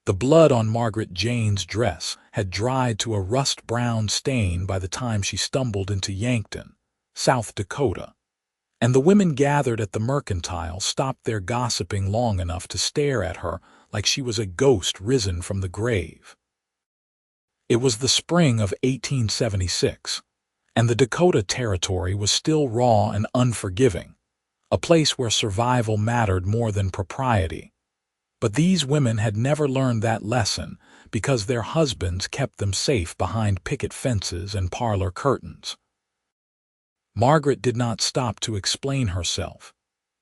The blood on Margaret Jane's dress had dried to a rust-brown stain by the time she stumbled into Yankton, South Dakota, and the women gathered at the Mercantile stopped their gossiping long enough to stare at her like she was a ghost risen from the grave. It was the spring of 1876, and the Dakota Territory was still raw and unforgiving, a place where survival mattered more than propriety. But these women had never learned that lesson because their husbands kept them safe behind picket fences and parlor curtains. Margaret did not stop to explain herself,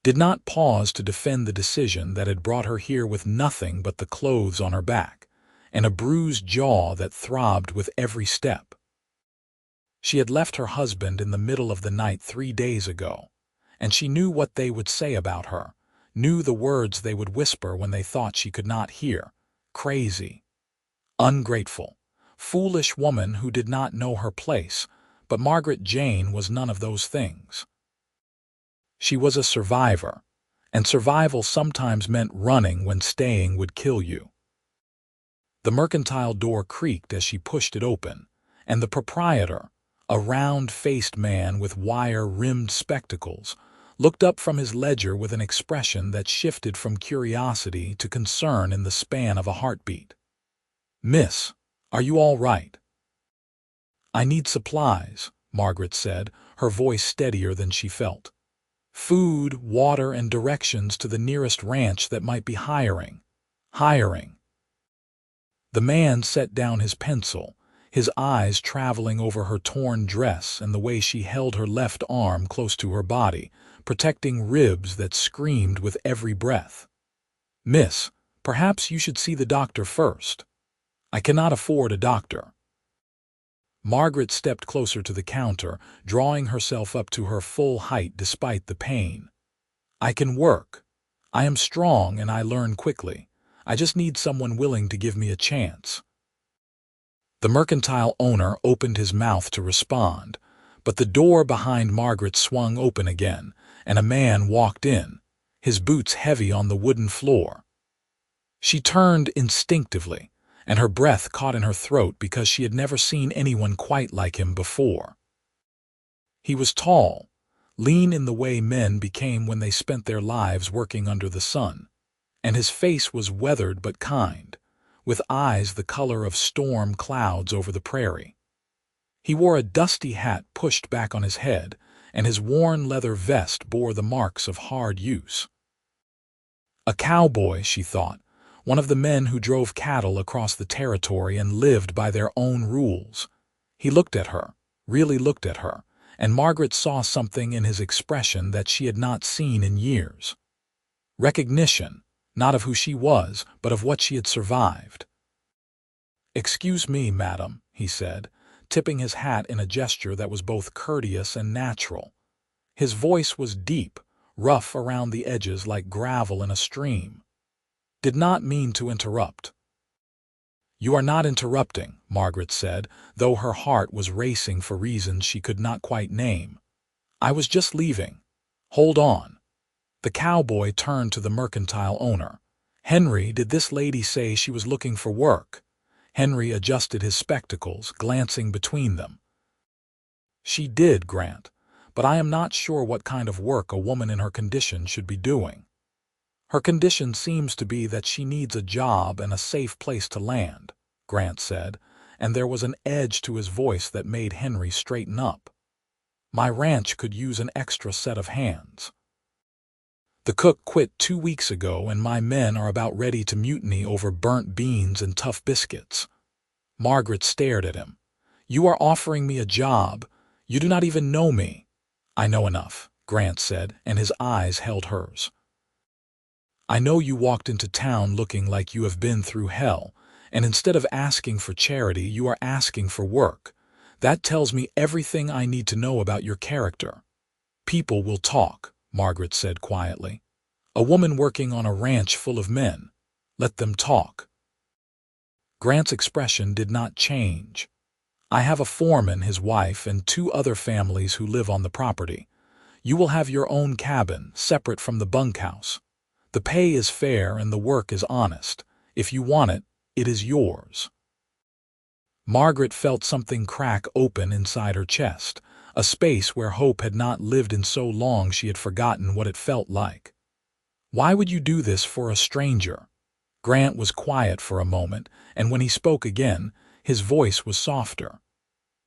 did not pause to defend the decision that had brought her here with nothing but the clothes on her back and a bruised jaw that throbbed with every step. She had left her husband in the middle of the night 3 days ago, and she knew what they would say about her, knew the words they would whisper when they thought she could not hear. Crazy, ungrateful, foolish woman who did not know her place, but Margaret Jane was none of those things. She was a survivor, and survival sometimes meant running when staying would kill you. The Mercantile door creaked as she pushed it open, and the proprietor, a round-faced man with wire-rimmed spectacles, looked up from his ledger with an expression that shifted from curiosity to concern in the span of a heartbeat. "Miss, are you all right?" "I need supplies," Margaret said, her voice steadier than she felt. "Food, water, and directions to the nearest ranch that might be hiring. Hiring." The man set down his pencil, his eyes traveling over her torn dress and the way she held her left arm close to her body, protecting ribs that screamed with every breath. "Miss, perhaps you should see the doctor first." "I cannot afford a doctor." Margaret stepped closer to the counter, drawing herself up to her full height despite the pain. "I can work. I am strong and I learn quickly. I just need someone willing to give me a chance." The Mercantile owner opened his mouth to respond, but the door behind Margaret swung open again, and a man walked in, his boots heavy on the wooden floor. She turned instinctively, and her breath caught in her throat because she had never seen anyone quite like him before. He was tall, lean in the way men became when they spent their lives working under the sun, and his face was weathered but kind, with eyes the color of storm clouds over the prairie. He wore a dusty hat pushed back on his head, and his worn leather vest bore the marks of hard use. A cowboy, she thought, one of the men who drove cattle across the territory and lived by their own rules. He looked at her, really looked at her, and Margaret saw something in his expression that she had not seen in years. Recognition, not of who she was, but of what she had survived. "Excuse me, madam," he said, tipping his hat in a gesture that was both courteous and natural. His voice was deep, rough around the edges like gravel in a stream. "Did not mean to interrupt." "You are not interrupting," Margaret said, though her heart was racing for reasons she could not quite name. "I was just leaving. Hold on." The cowboy turned to the Mercantile owner. "Henry, did this lady say she was looking for work?" Henry adjusted his spectacles, glancing between them. "She did, Grant, but I am not sure what kind of work a woman in her condition should be doing. Her condition seems to be that she needs a job and a safe place to land," Grant said, and there was an edge to his voice that made Henry straighten up. "My ranch could use an extra set of hands. The cook quit 2 weeks ago, and my men are about ready to mutiny over burnt beans and tough biscuits." Margaret stared at him. "You are offering me a job. You do not even know me." "I know enough," Grant said, and his eyes held hers. "I know you walked into town looking like you have been through hell, and instead of asking for charity, you are asking for work. That tells me everything I need to know about your character." "People will talk," Margaret said quietly. "A woman working on a ranch full of men. Let them talk." Grant's expression did not change. "I have a foreman, his wife, and 2 other families who live on the property. You will have your own cabin, separate from the bunkhouse. The pay is fair and the work is honest. If you want it, It is yours." Margaret felt something crack open inside her chest, a space where hope had not lived in so long she had forgotten what it felt like. "Why would you do this for a stranger?" Grant was quiet for a moment, and when he spoke again, his voice was softer.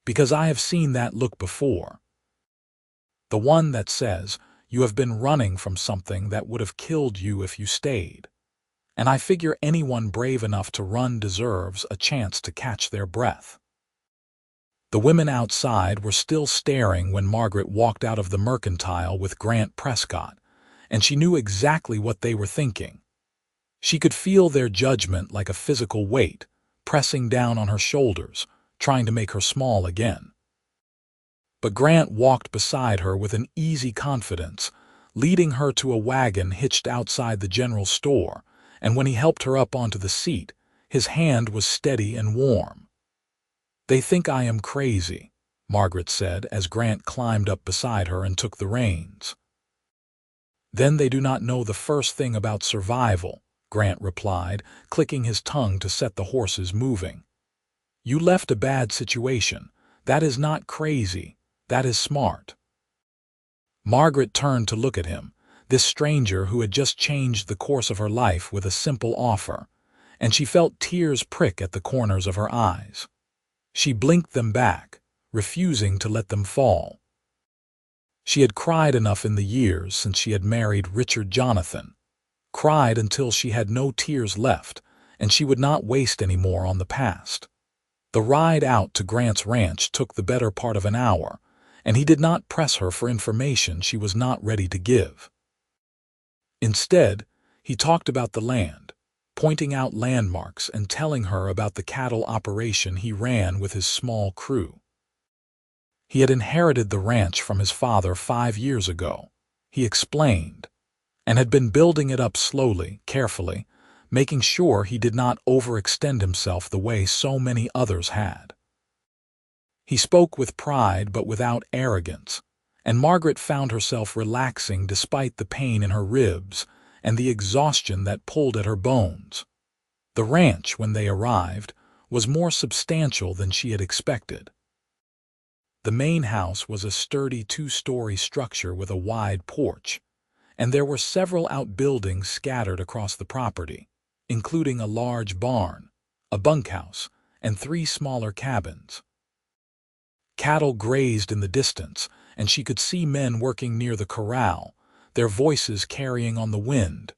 "Because I have seen that look before. The one that says, you have been running from something that would have killed you if you stayed. And I figure anyone brave enough to run deserves a chance to catch their breath." The women outside were still staring when Margaret walked out of the mercantile with Grant Prescott, and she knew exactly what they were thinking. She could feel their judgment like a physical weight, pressing down on her shoulders, trying to make her small again. But Grant walked beside her with an easy confidence, leading her to a wagon hitched outside the general store, and when he helped her up onto the seat, his hand was steady and warm. "They think I am crazy," Margaret said as Grant climbed up beside her and took the reins. "Then they do not know the first thing about survival," Grant replied, clicking his tongue to set the horses moving. "You left a bad situation. That is not crazy. That is smart." Margaret turned to look at him, this stranger who had just changed the course of her life with a simple offer, and she felt tears prick at the corners of her eyes. She blinked them back, refusing to let them fall. She had cried enough in the years since she had married Richard Jonathan, cried until she had no tears left, and she would not waste any more on the past. The ride out to Grant's ranch took the better part of an hour, and he did not press her for information she was not ready to give. Instead, he talked about the land, pointing out landmarks and telling her about the cattle operation he ran with his small crew. He had inherited the ranch from his father 5 years ago, he explained, and had been building it up slowly, carefully, making sure he did not overextend himself the way so many others had. He spoke with pride but without arrogance, and Margaret found herself relaxing despite the pain in her ribs and the exhaustion that pulled at her bones. The ranch, when they arrived, was more substantial than she had expected. The main house was a sturdy 2-story structure with a wide porch, and there were several outbuildings scattered across the property, including a large barn, a bunkhouse, and 3 smaller cabins. Cattle grazed in the distance, and she could see men working near the corral, their voices carrying on the wind.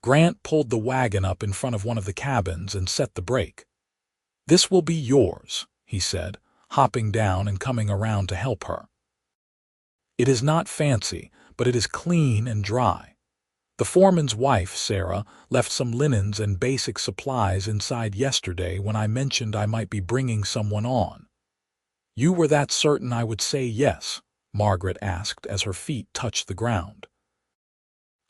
Grant pulled the wagon up in front of one of the cabins and set the brake. "This will be yours," he said, hopping down and coming around to help her. "It is not fancy, but it is clean and dry. The foreman's wife, Sarah, left some linens and basic supplies inside yesterday when I mentioned I might be bringing someone on." "You were that certain I would say yes?" Margaret asked as her feet touched the ground.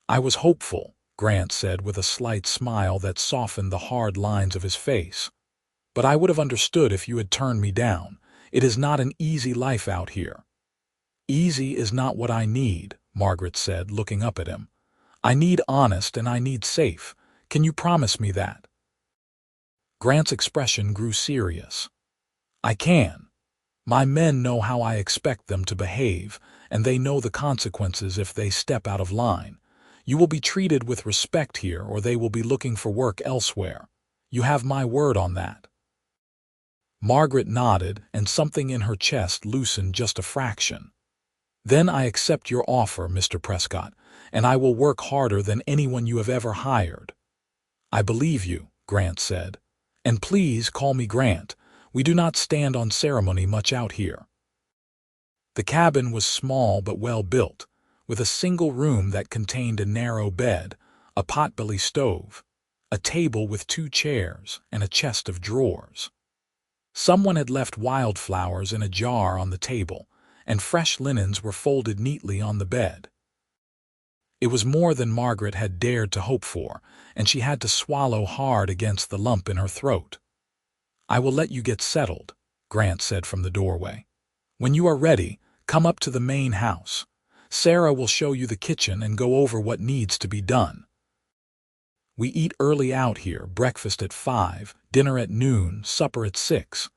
"I was hopeful," Grant said with a slight smile that softened the hard lines of his face. "But I would have understood if you had turned me down. It is not an easy life out here." "Easy is not what I need," Margaret said, looking up at him. "I need honest and I need safe. Can you promise me that?" Grant's expression grew serious. "I can. My men know how I expect them to behave, and they know the consequences if they step out of line. You will be treated with respect here, or they will be looking for work elsewhere. You have my word on that." Margaret nodded, and something in her chest loosened just a fraction. "Then I accept your offer, Mr. Prescott, and I will work harder than anyone you have ever hired." "I believe you," Grant said. "And please call me Grant. We do not stand on ceremony much out here." The cabin was small but well built, with a single room that contained a narrow bed, a potbelly stove, a table with 2 chairs, and a chest of drawers. Someone had left wildflowers in a jar on the table, and fresh linens were folded neatly on the bed. It was more than Margaret had dared to hope for, and she had to swallow hard against the lump in her throat. "I will let you get settled," Grant said from the doorway. "When you are ready, come up to the main house. Sarah will show you the kitchen and go over what needs to be done." We eat early out here, breakfast at 5, dinner at noon, supper at 6.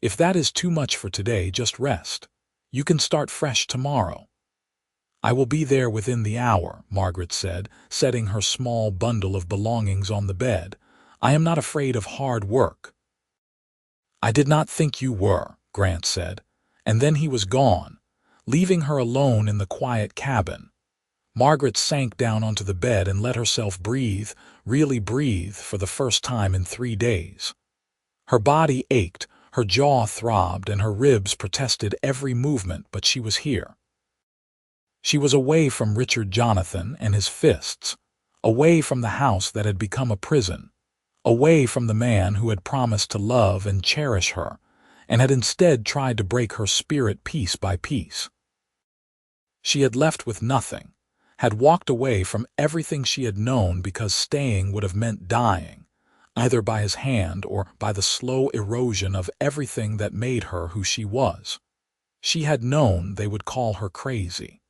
If that is too much for today, just rest. You can start fresh tomorrow." "I will be there within the hour," Margaret said, setting her small bundle of belongings on the bed. "I am not afraid of hard work." "I did not think you were," Grant said, and then he was gone, leaving her alone in the quiet cabin. Margaret sank down onto the bed and let herself breathe, really breathe, for the first time in 3 days. Her body ached, her jaw throbbed, and her ribs protested every movement, but she was here. She was away from Richard Jonathan and his fists, away from the house that had become a prison, away from the man who had promised to love and cherish her, and had instead tried to break her spirit piece by piece. She had left with nothing, had walked away from everything she had known because staying would have meant dying, either by his hand or by the slow erosion of everything that made her who she was. She had known they would call her crazy.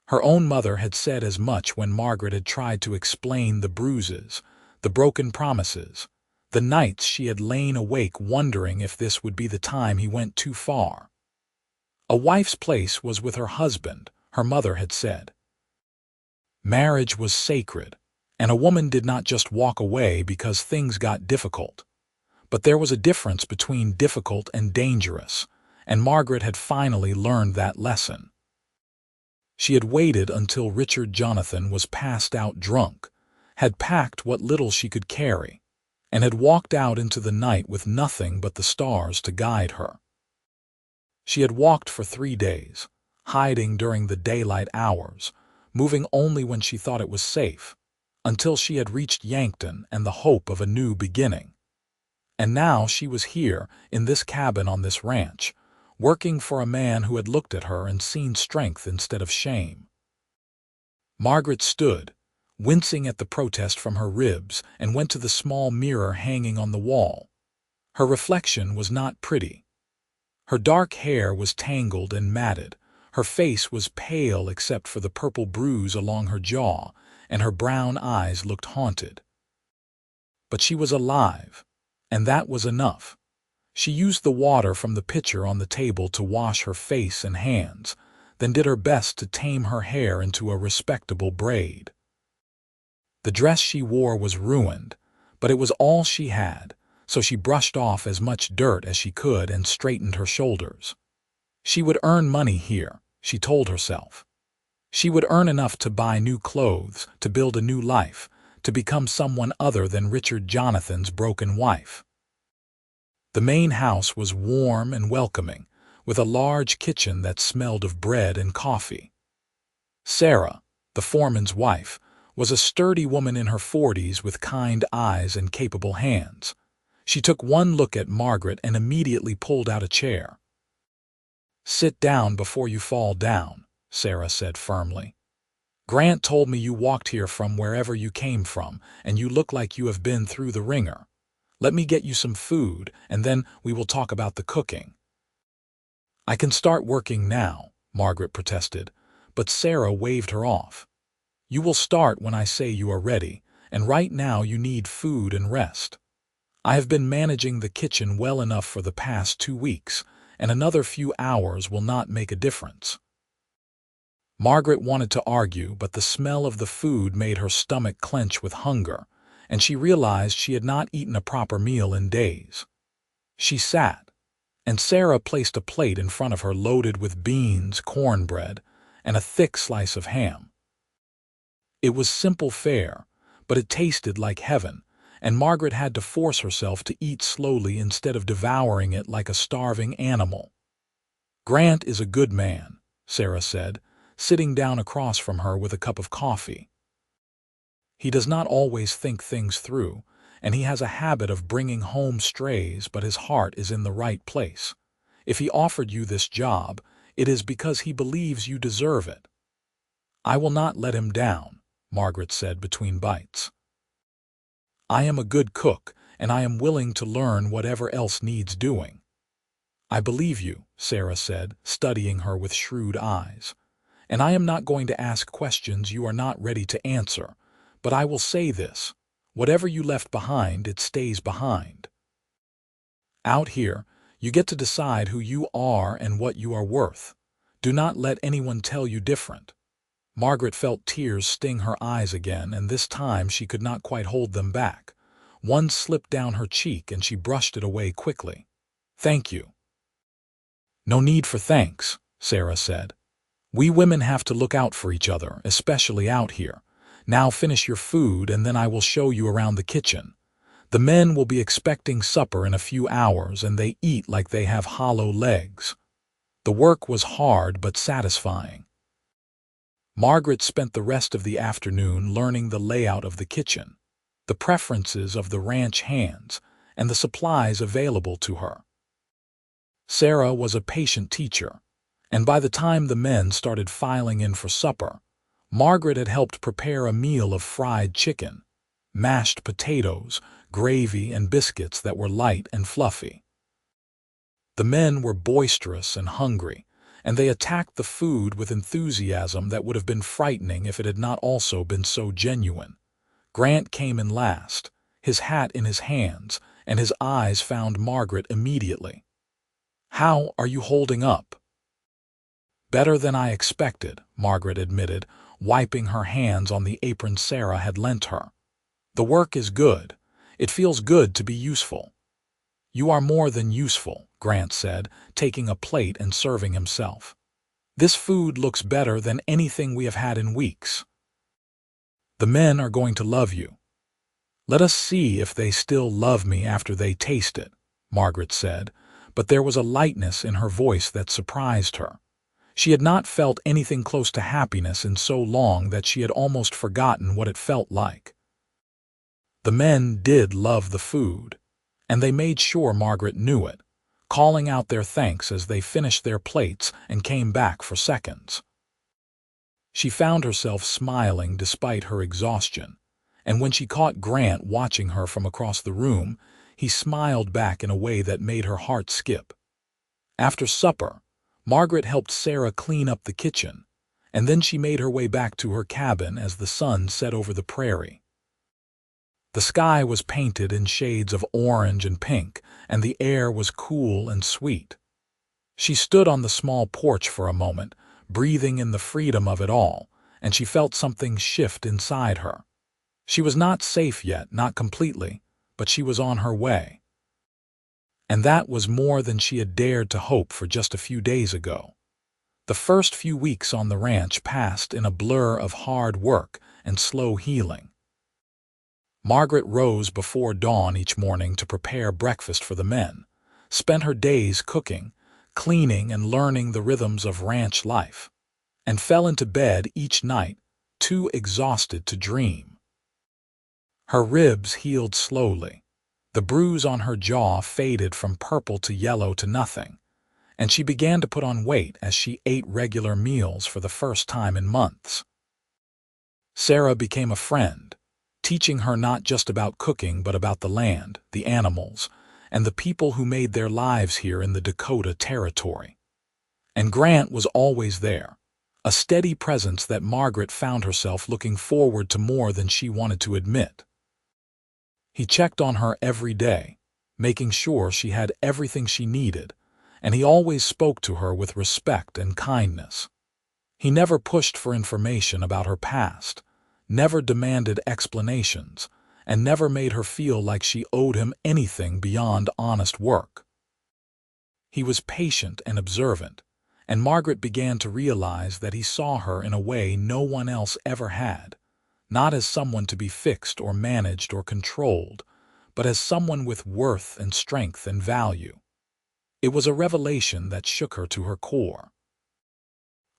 Her own mother had said as much when Margaret had tried to explain the bruises, the broken promises, the nights she had lain awake wondering if this would be the time he went too far. A wife's place was with her husband, her mother had said. Marriage was sacred, and a woman did not just walk away because things got difficult. But there was a difference between difficult and dangerous, and Margaret had finally learned that lesson. She had waited until Richard Jonathan was passed out drunk, had packed what little she could carry, and had walked out into the night with nothing but the stars to guide her. She had walked for 3 days, hiding during the daylight hours, moving only when she thought it was safe, until she had reached Yankton and the hope of a new beginning. And now she was here, in this cabin on this ranch, working for a man who had looked at her and seen strength instead of shame. Margaret stood, wincing at the protest from her ribs, and went to the small mirror hanging on the wall. Her reflection was not pretty. Her dark hair was tangled and matted, her face was pale except for the purple bruise along her jaw, and her brown eyes looked haunted. But she was alive, and that was enough. She used the water from the pitcher on the table to wash her face and hands, then did her best to tame her hair into a respectable braid. The dress she wore was ruined, but it was all she had, so she brushed off as much dirt as she could and straightened her shoulders. She would earn money here, she told herself. She would earn enough to buy new clothes, to build a new life, to become someone other than Richard Jonathan's broken wife. The main house was warm and welcoming, with a large kitchen that smelled of bread and coffee. Sarah, the foreman's wife, was a sturdy woman in her 40s with kind eyes and capable hands. She took one look at Margaret and immediately pulled out a chair. "Sit down before you fall down," Sarah said firmly. "Grant told me you walked here from wherever you came from, and you look like you have been through the ringer. Let me get you some food, and then we will talk about the cooking." "I can start working now," Margaret protested, but Sarah waved her off. "You will start when I say you are ready, and right now you need food and rest. I have been managing the kitchen well enough for the past 2 weeks, and another few hours will not make a difference." Margaret wanted to argue, but the smell of the food made her stomach clench with hunger, and she realized she had not eaten a proper meal in days. She sat, and Sarah placed a plate in front of her loaded with beans, cornbread, and a thick slice of ham. It was simple fare, but it tasted like heaven, and Margaret had to force herself to eat slowly instead of devouring it like a starving animal. "Grant is a good man," Sarah said, sitting down across from her with a cup of coffee. "He does not always think things through, and he has a habit of bringing home strays, but his heart is in the right place. If he offered you this job, it is because he believes you deserve it." "I will not let him down," Margaret said between bites. "I am a good cook, and I am willing to learn whatever else needs doing." "I believe you," Sarah said, studying her with shrewd eyes. "And I am not going to ask questions you are not ready to answer, But I will say this, whatever you left behind, it stays behind. Out here, you get to decide who you are and what you are worth. Do not let anyone tell you different. Margaret felt tears sting her eyes again, and this time she could not quite hold them back. One slipped down her cheek and she brushed it away quickly. "Thank you." "No need for thanks," Sarah said. "We women have to look out for each other, especially out here. Now finish your food and then I will show you around the kitchen. The men will be expecting supper in a few hours and they eat like they have hollow legs." The work was hard but satisfying. Margaret spent the rest of the afternoon learning the layout of the kitchen, the preferences of the ranch hands, and the supplies available to her. Sarah was a patient teacher, and by the time the men started filing in for supper, Margaret had helped prepare a meal of fried chicken, mashed potatoes, gravy, and biscuits that were light and fluffy. The men were boisterous and hungry, and they attacked the food with enthusiasm that would have been frightening if it had not also been so genuine. Grant came in last, his hat in his hands, and his eyes found Margaret immediately. "How are you holding up?" "Better than I expected," Margaret admitted, wiping her hands on the apron Sarah had lent her. "The work is good. It feels good to be useful." "You are more than useful," Grant said, taking a plate and serving himself. "This food looks better than anything we have had in weeks. The men are going to love you." "Let us see if they still love me after they taste it," Margaret said, but there was a lightness in her voice that surprised her. She had not felt anything close to happiness in so long that she had almost forgotten what it felt like. The men did love the food, and they made sure Margaret knew it, calling out their thanks as they finished their plates and came back for seconds. She found herself smiling despite her exhaustion, and when she caught Grant watching her from across the room, he smiled back in a way that made her heart skip. After supper, Margaret helped Sarah clean up the kitchen, and then she made her way back to her cabin as the sun set over the prairie. The sky was painted in shades of orange and pink, and the air was cool and sweet. She stood on the small porch for a moment, breathing in the freedom of it all, and she felt something shift inside her. She was not safe yet, not completely, but she was on her way. And that was more than she had dared to hope for just a few days ago. The first few weeks on the ranch passed in a blur of hard work and slow healing. Margaret rose before dawn each morning to prepare breakfast for the men, spent her days cooking, cleaning, and learning the rhythms of ranch life, and fell into bed each night, too exhausted to dream. Her ribs healed slowly. The bruise on her jaw faded from purple to yellow to nothing, and she began to put on weight as she ate regular meals for the first time in months. Sarah became a friend, teaching her not just about cooking but about the land, the animals, and the people who made their lives here in the Dakota Territory. And Grant was always there, a steady presence that Margaret found herself looking forward to more than she wanted to admit. He checked on her every day, making sure she had everything she needed, and he always spoke to her with respect and kindness. He never pushed for information about her past, never demanded explanations, and never made her feel like she owed him anything beyond honest work. He was patient and observant, and Margaret began to realize that he saw her in a way no one else ever had, not as someone to be fixed or managed or controlled, but as someone with worth and strength and value. It was a revelation that shook her to her core.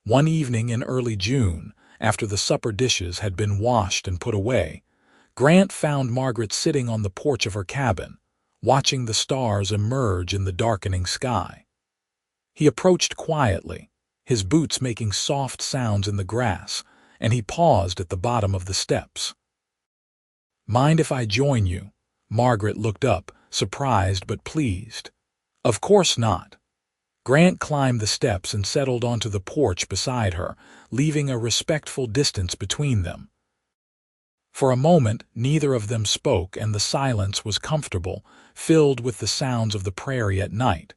One evening in early June, after the supper dishes had been washed and put away, Grant found Margaret sitting on the porch of her cabin, watching the stars emerge in the darkening sky. He approached quietly, his boots making soft sounds in the grass, and he paused at the bottom of the steps. "Mind if I join you?" Margaret looked up, surprised but pleased. "Of course not." Grant climbed the steps and settled onto the porch beside her, leaving a respectful distance between them. For a moment, neither of them spoke, and the silence was comfortable, filled with the sounds of the prairie at night.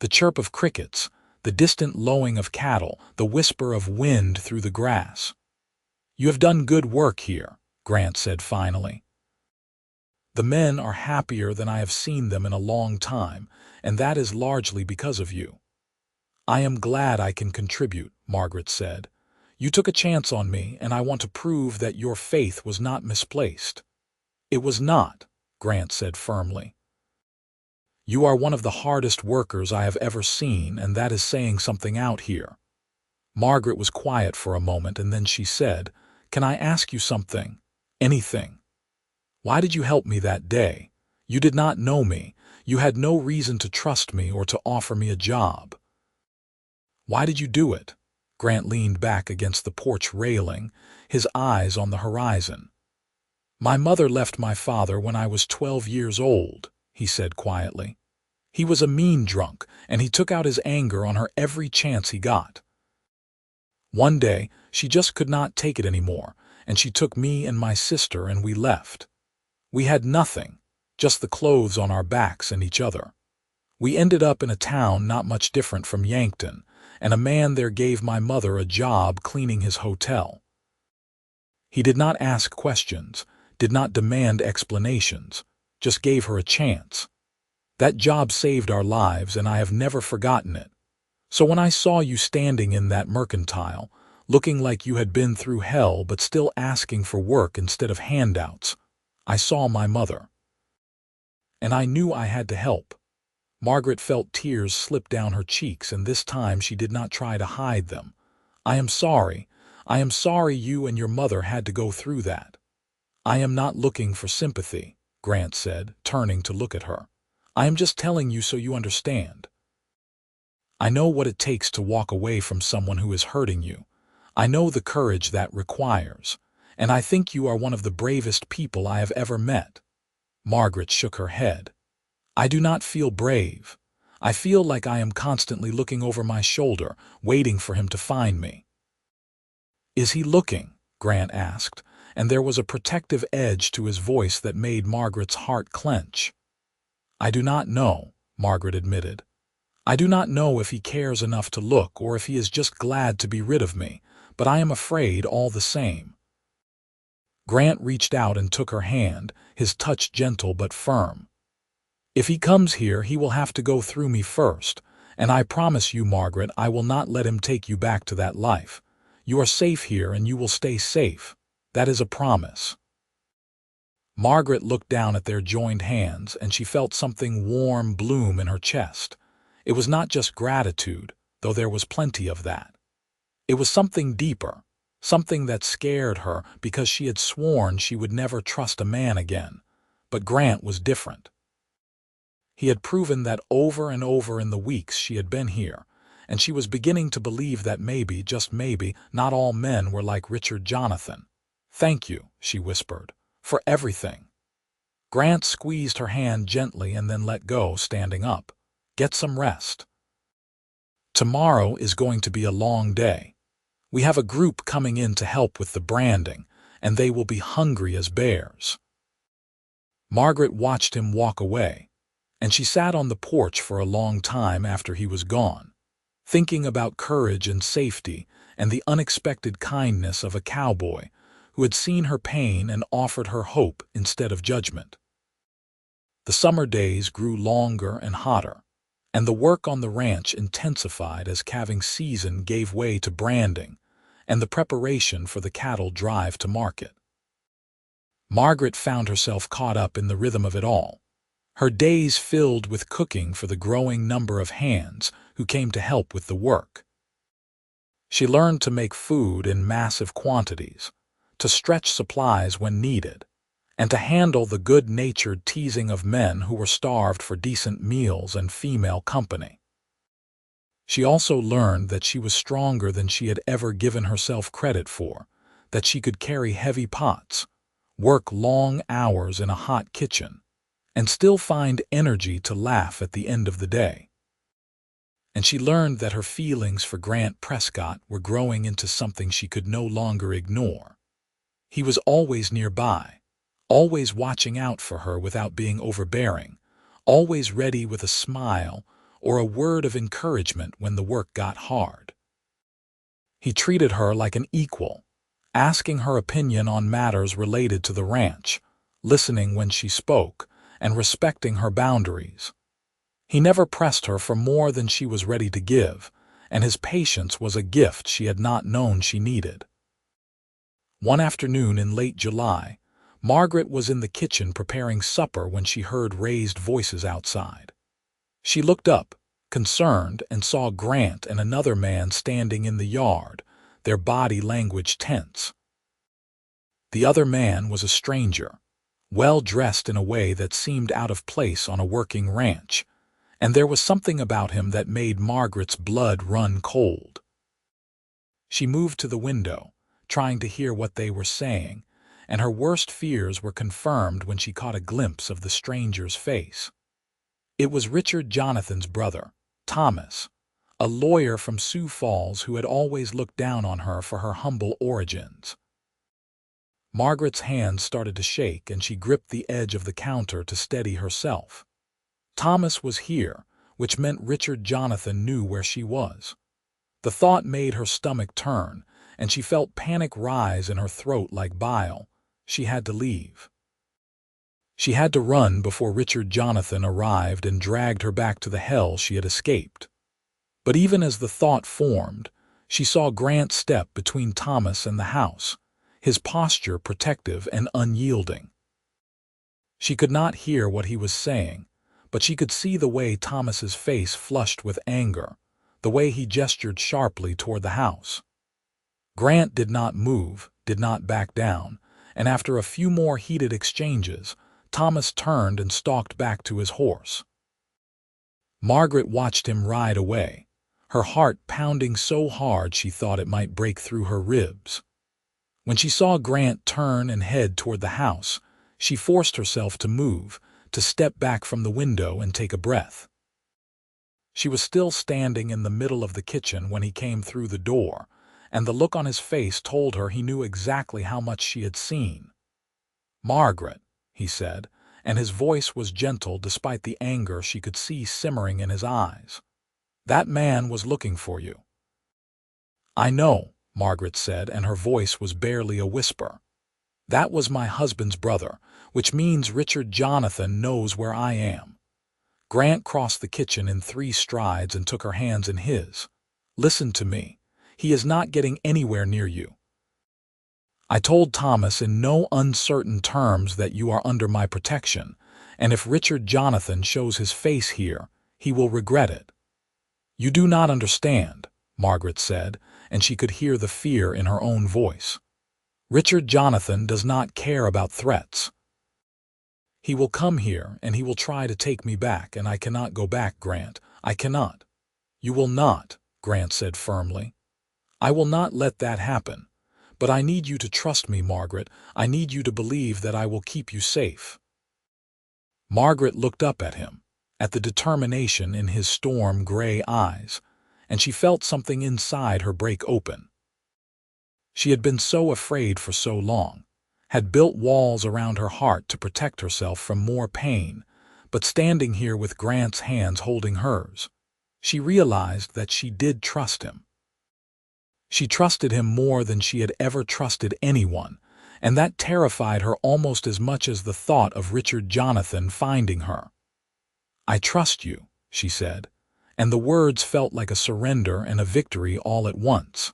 The chirp of crickets, the distant lowing of cattle, the whisper of wind through the grass. "You have done good work here," Grant said finally. "The men are happier than I have seen them in a long time, and that is largely because of you." "I am glad I can contribute," Margaret said. "You took a chance on me, and I want to prove that your faith was not misplaced." "It was not," Grant said firmly. "You are one of the hardest workers I have ever seen, and that is saying something out here." Margaret was quiet for a moment, and then she said, "Can I ask you something? Anything? Why did you help me that day? You did not know me. You had no reason to trust me or to offer me a job. Why did you do it?" Grant leaned back against the porch railing, his eyes on the horizon. "My mother left my father when I was 12 years old," he said quietly. "He was a mean drunk, and he took out his anger on her every chance he got. One day, she just could not take it anymore, and she took me and my sister and we left. We had nothing, just the clothes on our backs and each other. We ended up in a town not much different from Yankton, and a man there gave my mother a job cleaning his hotel. He did not ask questions, did not demand explanations, just gave her a chance. That job saved our lives, and I have never forgotten it. So when I saw you standing in that mercantile, looking like you had been through hell but still asking for work instead of handouts, I saw my mother. And I knew I had to help." Margaret felt tears slip down her cheeks, and this time she did not try to hide them. "I am sorry. I am sorry you and your mother had to go through that." "I am not looking for sympathy," Grant said, turning to look at her. "I am just telling you so you understand. I know what it takes to walk away from someone who is hurting you. I know the courage that requires, and I think you are one of the bravest people I have ever met." Margaret shook her head. "I do not feel brave. I feel like I am constantly looking over my shoulder, waiting for him to find me." "Is he looking?" Grant asked, and there was a protective edge to his voice that made Margaret's heart clench. "I do not know," Margaret admitted. "I do not know if he cares enough to look or if he is just glad to be rid of me, but I am afraid all the same." Grant reached out and took her hand, his touch gentle but firm. "If he comes here, he will have to go through me first, and I promise you, Margaret, I will not let him take you back to that life. You are safe here and you will stay safe. That is a promise." Margaret looked down at their joined hands, and she felt something warm bloom in her chest. It was not just gratitude, though there was plenty of that. It was something deeper, something that scared her because she had sworn she would never trust a man again. But Grant was different. He had proven that over and over in the weeks she had been here, and she was beginning to believe that maybe, just maybe, not all men were like Richard Jonathan. "Thank you," she whispered, "for everything." Grant squeezed her hand gently and then let go, standing up. "Get some rest. Tomorrow is going to be a long day. We have a group coming in to help with the branding, and they will be hungry as bears." Margaret watched him walk away, and she sat on the porch for a long time after he was gone, thinking about courage and safety and the unexpected kindness of a cowboy who had seen her pain and offered her hope instead of judgment. The summer days grew longer and hotter, and the work on the ranch intensified as calving season gave way to branding and the preparation for the cattle drive to market. Margaret found herself caught up in the rhythm of it all, her days filled with cooking for the growing number of hands who came to help with the work. She learned to make food in massive quantities, to stretch supplies when needed, and to handle the good-natured teasing of men who were starved for decent meals and female company. She also learned that she was stronger than she had ever given herself credit for, that she could carry heavy pots, work long hours in a hot kitchen, and still find energy to laugh at the end of the day. And she learned that her feelings for Grant Prescott were growing into something she could no longer ignore. He was always nearby, always watching out for her without being overbearing, always ready with a smile or a word of encouragement when the work got hard. He treated her like an equal, asking her opinion on matters related to the ranch, listening when she spoke, and respecting her boundaries. He never pressed her for more than she was ready to give, and his patience was a gift she had not known she needed. One afternoon in late July, Margaret was in the kitchen preparing supper when she heard raised voices outside. She looked up, concerned, and saw Grant and another man standing in the yard, their body language tense. The other man was a stranger, well dressed in a way that seemed out of place on a working ranch, and there was something about him that made Margaret's blood run cold. She moved to the window, trying to hear what they were saying, and her worst fears were confirmed when she caught a glimpse of the stranger's face. It was Richard Jonathan's brother, Thomas, a lawyer from Sioux Falls who had always looked down on her for her humble origins. Margaret's hands started to shake and she gripped the edge of the counter to steady herself. Thomas was here, which meant Richard Jonathan knew where she was. The thought made her stomach turn, and she felt panic rise in her throat like bile. She had to leave. She had to run before Richard Jonathan arrived and dragged her back to the hell she had escaped. But even as the thought formed, she saw Grant step between Thomas and the house, his posture protective and unyielding. She could not hear what he was saying, but she could see the way Thomas's face flushed with anger, the way he gestured sharply toward the house. Grant did not move, did not back down, and after a few more heated exchanges, Thomas turned and stalked back to his horse. Margaret watched him ride away, her heart pounding so hard she thought it might break through her ribs. When she saw Grant turn and head toward the house, she forced herself to move, to step back from the window and take a breath. She was still standing in the middle of the kitchen when he came through the door, and the look on his face told her he knew exactly how much she had seen. "Margaret," he said, and his voice was gentle despite the anger she could see simmering in his eyes. "That man was looking for you." "I know," Margaret said, and her voice was barely a whisper. "That was my husband's brother, which means Richard Jonathan knows where I am." Grant crossed the kitchen in 3 strides and took her hands in his. "Listen to me. He is not getting anywhere near you. I told Thomas in no uncertain terms that you are under my protection, and if Richard Jonathan shows his face here, he will regret it." "You do not understand," Margaret said, and she could hear the fear in her own voice. "Richard Jonathan does not care about threats. He will come here and he will try to take me back, and I cannot go back, Grant. I cannot." "You will not," Grant said firmly. "I will not let that happen. But I need you to trust me, Margaret. I need you to believe that I will keep you safe." Margaret looked up at him, at the determination in his storm-gray eyes, and she felt something inside her break open. She had been so afraid for so long, had built walls around her heart to protect herself from more pain, but standing here with Grant's hands holding hers, she realized that she did trust him. She trusted him more than she had ever trusted anyone, and that terrified her almost as much as the thought of Richard Jonathan finding her. "I trust you," she said, and the words felt like a surrender and a victory all at once.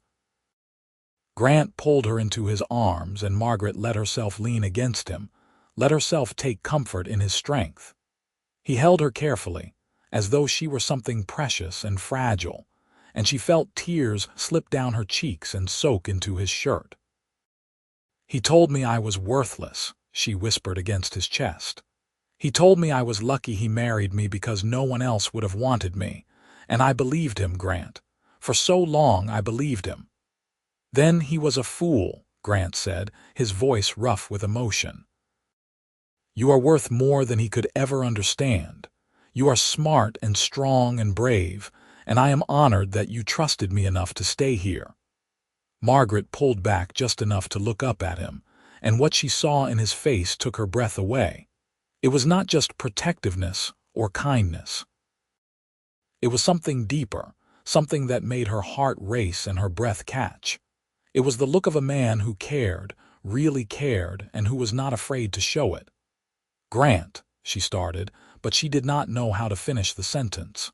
Grant pulled her into his arms, and Margaret let herself lean against him, let herself take comfort in his strength. He held her carefully, as though she were something precious and fragile, and she felt tears slip down her cheeks and soak into his shirt. "He told me I was worthless," she whispered against his chest. "He told me I was lucky he married me because no one else would have wanted me, and I believed him, Grant. For so long I believed him." "Then he was a fool," Grant said, his voice rough with emotion. "You are worth more than he could ever understand. You are smart and strong and brave, and I am honored that you trusted me enough to stay here." Margaret pulled back just enough to look up at him, and what she saw in his face took her breath away. It was not just protectiveness or kindness. It was something deeper, something that made her heart race and her breath catch. It was the look of a man who cared, really cared, and who was not afraid to show it. "Grant," she started, but she did not know how to finish the sentence.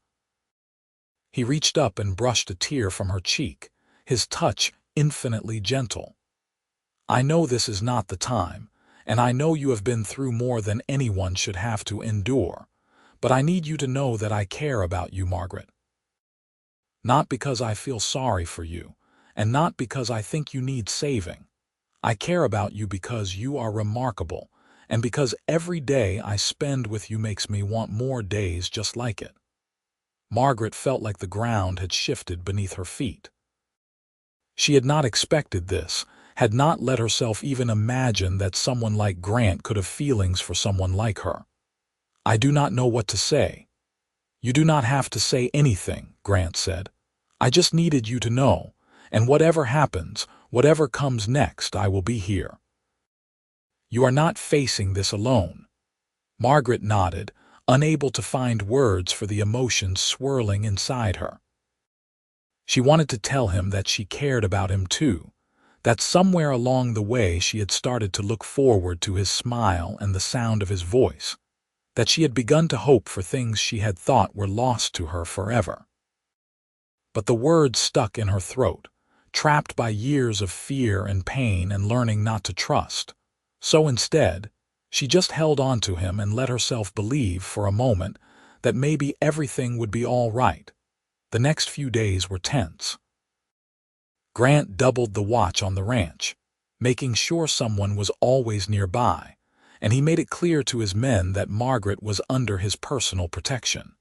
He reached up and brushed a tear from her cheek, his touch infinitely gentle. "I know this is not the time, and I know you have been through more than anyone should have to endure, but I need you to know that I care about you, Margaret. Not because I feel sorry for you, and not because I think you need saving. I care about you because you are remarkable, and because every day I spend with you makes me want more days just like it." Margaret felt like the ground had shifted beneath her feet. She had not expected this, had not let herself even imagine that someone like Grant could have feelings for someone like her. "I do not know what to say." "You do not have to say anything," Grant said. "I just needed you to know, and whatever happens, whatever comes next, I will be here. You are not facing this alone." Margaret nodded, unable to find words for the emotions swirling inside her. She wanted to tell him that she cared about him too, that somewhere along the way she had started to look forward to his smile and the sound of his voice, that she had begun to hope for things she had thought were lost to her forever. But the words stuck in her throat, trapped by years of fear and pain and learning not to trust. So instead, she just held on to him and let herself believe for a moment that maybe everything would be all right. The next few days were tense. Grant doubled the watch on the ranch, making sure someone was always nearby, and he made it clear to his men that Margaret was under his personal protection.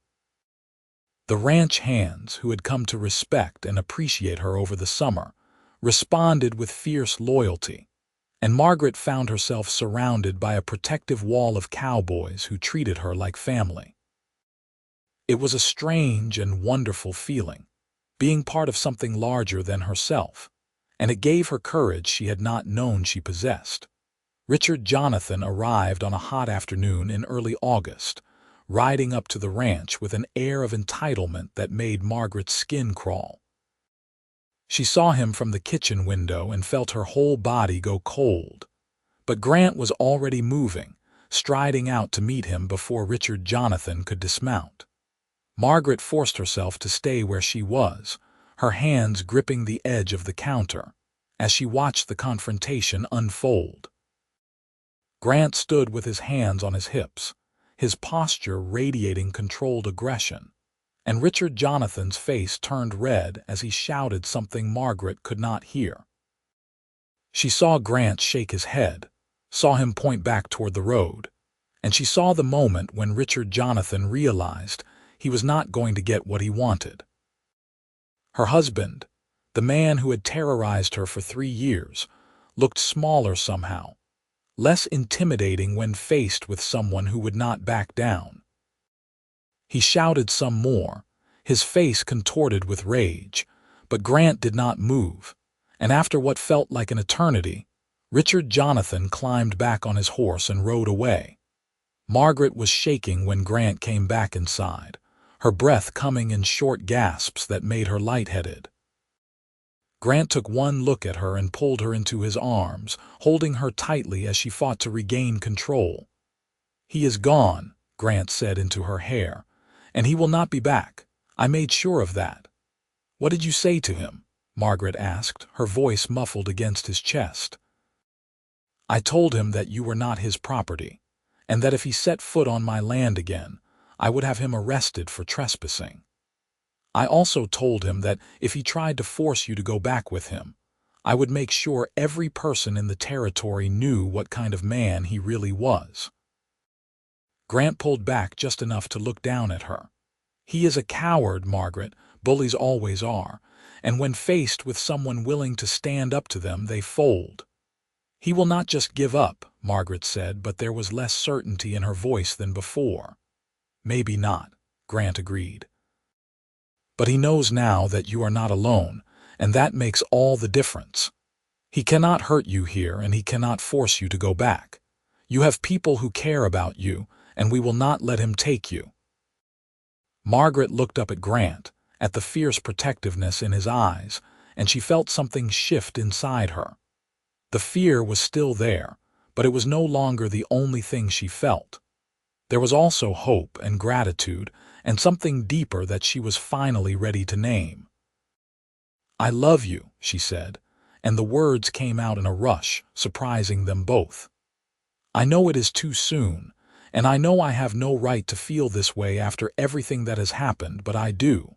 The ranch hands, who had come to respect and appreciate her over the summer, responded with fierce loyalty, and Margaret found herself surrounded by a protective wall of cowboys who treated her like family. It was a strange and wonderful feeling, being part of something larger than herself, and it gave her courage she had not known she possessed. Richard Jonathan arrived on a hot afternoon in early August, riding up to the ranch with an air of entitlement that made Margaret's skin crawl. She saw him from the kitchen window and felt her whole body go cold. But Grant was already moving, striding out to meet him before Richard Jonathan could dismount. Margaret forced herself to stay where she was, her hands gripping the edge of the counter, as she watched the confrontation unfold. Grant stood with his hands on his hips, his posture radiating controlled aggression, and Richard Jonathan's face turned red as he shouted something Margaret could not hear. She saw Grant shake his head, saw him point back toward the road, and she saw the moment when Richard Jonathan realized he was not going to get what he wanted. Her husband, the man who had terrorized her for 3 years, looked smaller somehow, less intimidating when faced with someone who would not back down. He shouted some more, his face contorted with rage, but Grant did not move, and after what felt like an eternity, Richard Jonathan climbed back on his horse and rode away. Margaret was shaking when Grant came back inside, her breath coming in short gasps that made her lightheaded. Grant took one look at her and pulled her into his arms, holding her tightly as she fought to regain control. "He is gone," Grant said into her hair, "and he will not be back. I made sure of that." "What did you say to him?" Margaret asked, her voice muffled against his chest. "I told him that you were not his property, and that if he set foot on my land again, I would have him arrested for trespassing. I also told him that if he tried to force you to go back with him, I would make sure every person in the territory knew what kind of man he really was." Grant pulled back just enough to look down at her. "He is a coward, Margaret. Bullies always are, and when faced with someone willing to stand up to them, they fold." "He will not just give up," Margaret said, but there was less certainty in her voice than before. "Maybe not," Grant agreed. "But he knows now that you are not alone, and that makes all the difference." He cannot hurt you here, and he cannot force you to go back. You have people who care about you, and we will not let him take you." Margaret looked up at Grant, at the fierce protectiveness in his eyes, and she felt something shift inside her. The fear was still there, but it was no longer the only thing she felt. There was also hope and gratitude, and something deeper that she was finally ready to name. "I love you," she said, and the words came out in a rush, surprising them both. "I know it is too soon, and I know I have no right to feel this way after everything that has happened, but I do.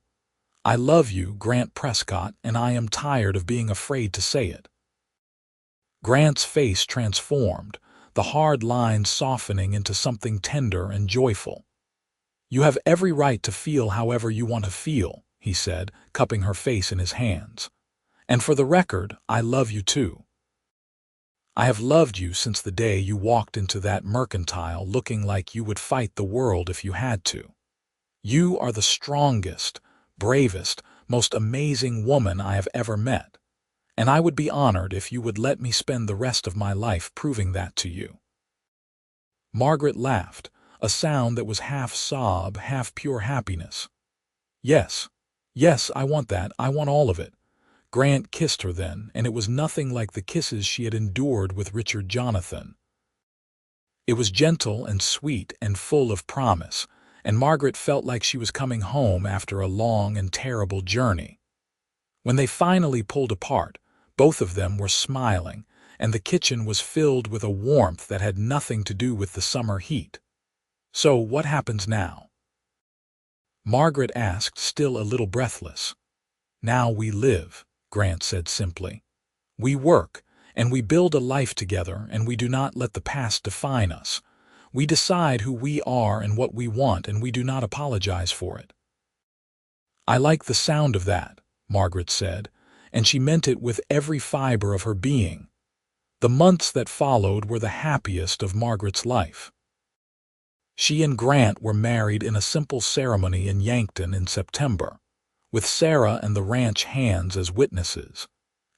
I love you, Grant Prescott, and I am tired of being afraid to say it." Grant's face transformed, the hard lines softening into something tender and joyful. "You have every right to feel however you want to feel," he said, cupping her face in his hands. "And for the record, I love you too. I have loved you since the day you walked into that mercantile looking like you would fight the world if you had to. You are the strongest, bravest, most amazing woman I have ever met, and I would be honored if you would let me spend the rest of my life proving that to you." Margaret laughed, a sound that was half sob, half pure happiness. "Yes, yes, I want that, I want all of it." Grant kissed her then, and it was nothing like the kisses she had endured with Richard Jonathan. It was gentle and sweet and full of promise, and Margaret felt like she was coming home after a long and terrible journey. When they finally pulled apart, both of them were smiling, and the kitchen was filled with a warmth that had nothing to do with the summer heat. "So what happens now?" Margaret asked, still a little breathless. "Now we live," Grant said simply. "We work, and we build a life together, and we do not let the past define us. We decide who we are and what we want, and we do not apologize for it." "I like the sound of that," Margaret said, and she meant it with every fiber of her being. The months that followed were the happiest of Margaret's life. She and Grant were married in a simple ceremony in Yankton in September, with Sarah and the ranch hands as witnesses,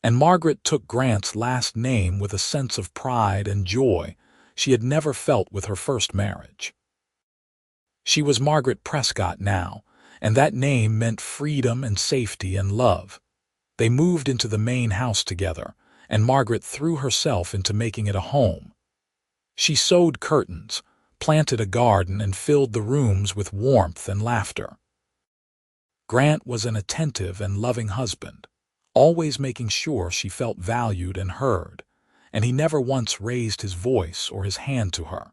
and Margaret took Grant's last name with a sense of pride and joy she had never felt with her first marriage. She was Margaret Prescott now, and that name meant freedom and safety and love. They moved into the main house together, and Margaret threw herself into making it a home. She sewed curtains, planted a garden, and filled the rooms with warmth and laughter. Grant was an attentive and loving husband, always making sure she felt valued and heard, and he never once raised his voice or his hand to her.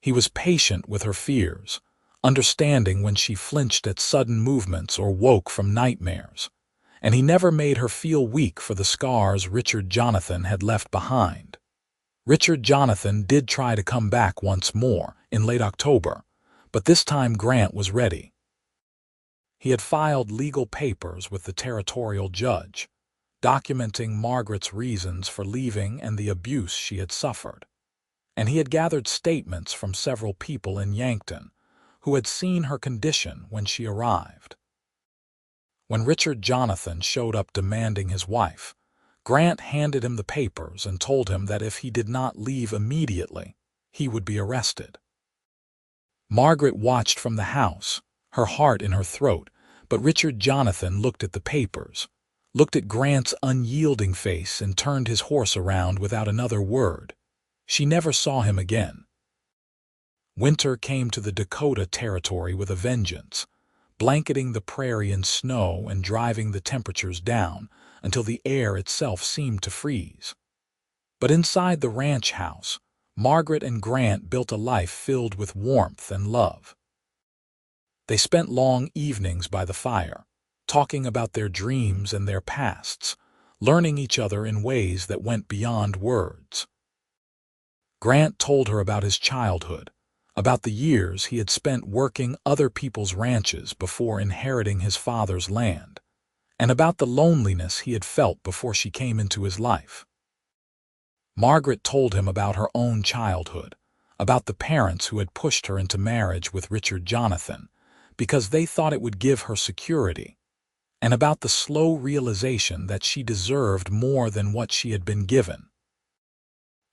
He was patient with her fears, understanding when she flinched at sudden movements or woke from nightmares, and he never made her feel weak for the scars Richard Jonathan had left behind. Richard Jonathan did try to come back once more in late October, but this time Grant was ready. He had filed legal papers with the territorial judge, documenting Margaret's reasons for leaving and the abuse she had suffered, and he had gathered statements from several people in Yankton who had seen her condition when she arrived. When Richard Jonathan showed up demanding his wife, Grant handed him the papers and told him that if he did not leave immediately, he would be arrested. Margaret watched from the house, her heart in her throat, but Richard Jonathan looked at the papers, looked at Grant's unyielding face, and turned his horse around without another word. She never saw him again. Winter came to the Dakota Territory with a vengeance, blanketing the prairie in snow and driving the temperatures down until the air itself seemed to freeze. But inside the ranch house, Margaret and Grant built a life filled with warmth and love. They spent long evenings by the fire, talking about their dreams and their pasts, learning each other in ways that went beyond words. Grant told her about his childhood, about the years he had spent working other people's ranches before inheriting his father's land, and about the loneliness he had felt before she came into his life. Margaret told him about her own childhood, about the parents who had pushed her into marriage with Richard Jonathan, because they thought it would give her security, and about the slow realization that she deserved more than what she had been given.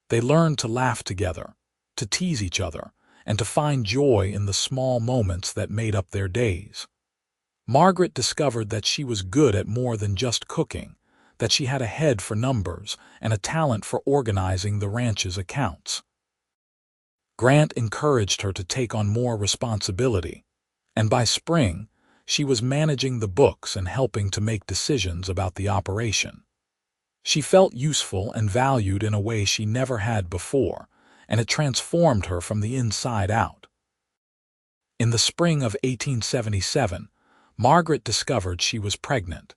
They learned to laugh together, to tease each other, and to find joy in the small moments that made up their days. Margaret discovered that she was good at more than just cooking, that she had a head for numbers and a talent for organizing the ranch's accounts. Grant encouraged her to take on more responsibility, and by spring, she was managing the books and helping to make decisions about the operation. She felt useful and valued in a way she never had before, and it transformed her from the inside out. In the spring of 1877, Margaret discovered she was pregnant,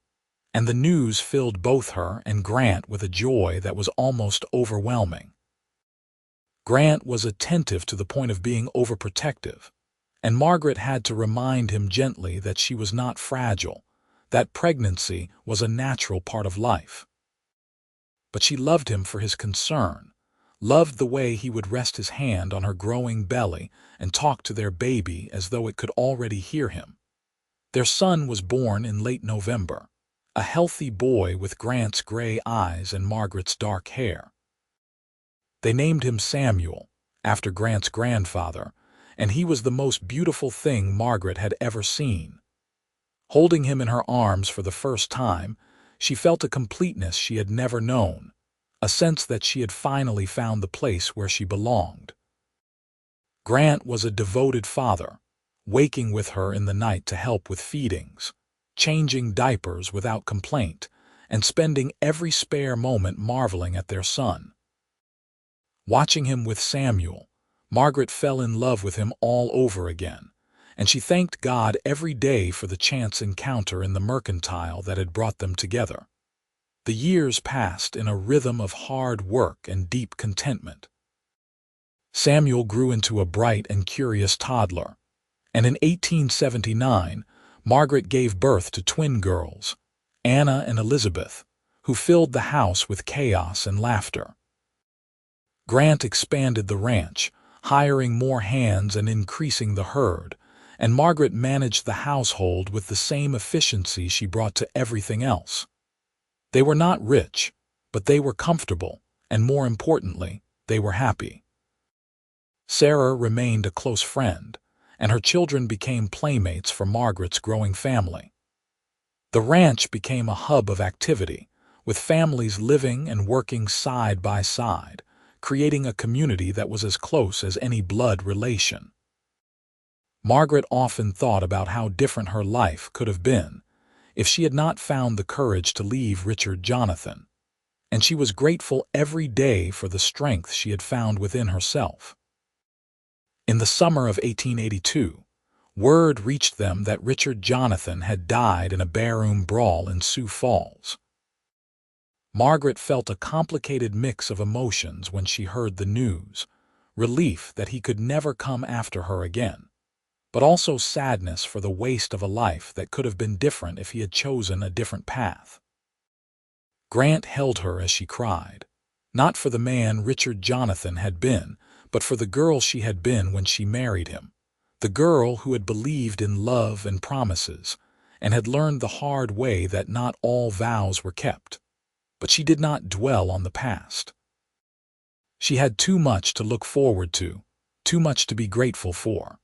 and the news filled both her and Grant with a joy that was almost overwhelming. Grant was attentive to the point of being overprotective, and Margaret had to remind him gently that she was not fragile, that pregnancy was a natural part of life. But she loved him for his concern, loved the way he would rest his hand on her growing belly and talk to their baby as though it could already hear him. Their son was born in late November, a healthy boy with Grant's gray eyes and Margaret's dark hair. They named him Samuel, after Grant's grandfather, and he was the most beautiful thing Margaret had ever seen. Holding him in her arms for the first time, she felt a completeness she had never known, a sense that she had finally found the place where she belonged. Grant was a devoted father, waking with her in the night to help with feedings, changing diapers without complaint, and spending every spare moment marveling at their son. Watching him with Samuel, Margaret fell in love with him all over again, and she thanked God every day for the chance encounter in the mercantile that had brought them together. The years passed in a rhythm of hard work and deep contentment. Samuel grew into a bright and curious toddler, and in 1879, Margaret gave birth to twin girls, Anna and Elizabeth, who filled the house with chaos and laughter. Grant expanded the ranch, hiring more hands and increasing the herd, and Margaret managed the household with the same efficiency she brought to everything else. They were not rich, but they were comfortable, and more importantly, they were happy. Sarah remained a close friend, and her children became playmates for Margaret's growing family. The ranch became a hub of activity, with families living and working side by side, creating a community that was as close as any blood relation. Margaret often thought about how different her life could have been if she had not found the courage to leave Richard Jonathan, and she was grateful every day for the strength she had found within herself. In the summer of 1882, word reached them that Richard Jonathan had died in a barroom brawl in Sioux Falls. Margaret felt a complicated mix of emotions when she heard the news, relief that he could never come after her again, but also sadness for the waste of a life that could have been different if he had chosen a different path. Grant held her as she cried, not for the man Richard Jonathan had been, but for the girl she had been when she married him, the girl who had believed in love and promises, and had learned the hard way that not all vows were kept. But she did not dwell on the past. She had too much to look forward to, too much to be grateful for.